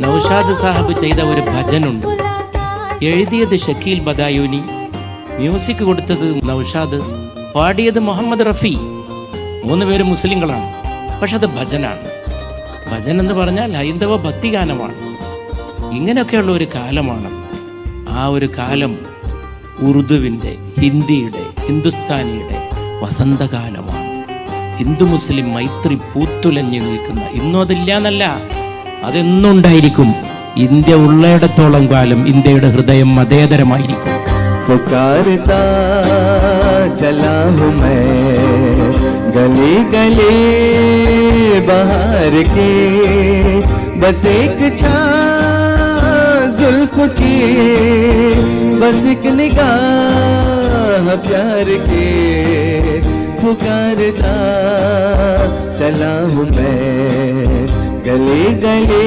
നൗഷാദ് സാഹിബ് ചെയ്ത ഒരു ഭജനുണ്ട്. എഴുതിയത് ഷക്കീൽ ബദായൂനി, മ്യൂസിക് കൊടുത്തത് നൗഷാദ്, പാടിയത് മുഹമ്മദ് റഫി. 3 പേരും മുസ്ലിങ്ങളാണ്. പക്ഷെ അത് ഭജനാണ്. ഭജൻ എന്ന് പറഞ്ഞാൽ ഹൈന്ദവ ഭക്തിഗാനമാണ്. ഇങ്ങനെയൊക്കെയുള്ള ഒരു കാലമാണ്. ആ ഒരു കാലം ഉറുദുവിൻ്റെ, ഹിന്ദിയുടെ, ഹിന്ദുസ്ഥാനിയുടെ വസന്തകാലമാണ്. ഹിന്ദു മുസ്ലിം മൈത്രി പൂത്തുലഞ്ഞു നിൽക്കുന്ന, ഇന്നും അതില്ല എന്നല്ല, അതെന്നും ഉണ്ടായിരിക്കും. ഇന്ത്യ ഉള്ളയിടത്തോളം കാലം ഇന്ത്യയുടെ ഹൃദയം മതേതരമായിരിക്കും. पुकारता चला हूँ मैं गली गली बाहर के, बस एक जुल्फ की, बस एक निगाह प्यार के। पुकारता चला हूँ मैं गली गली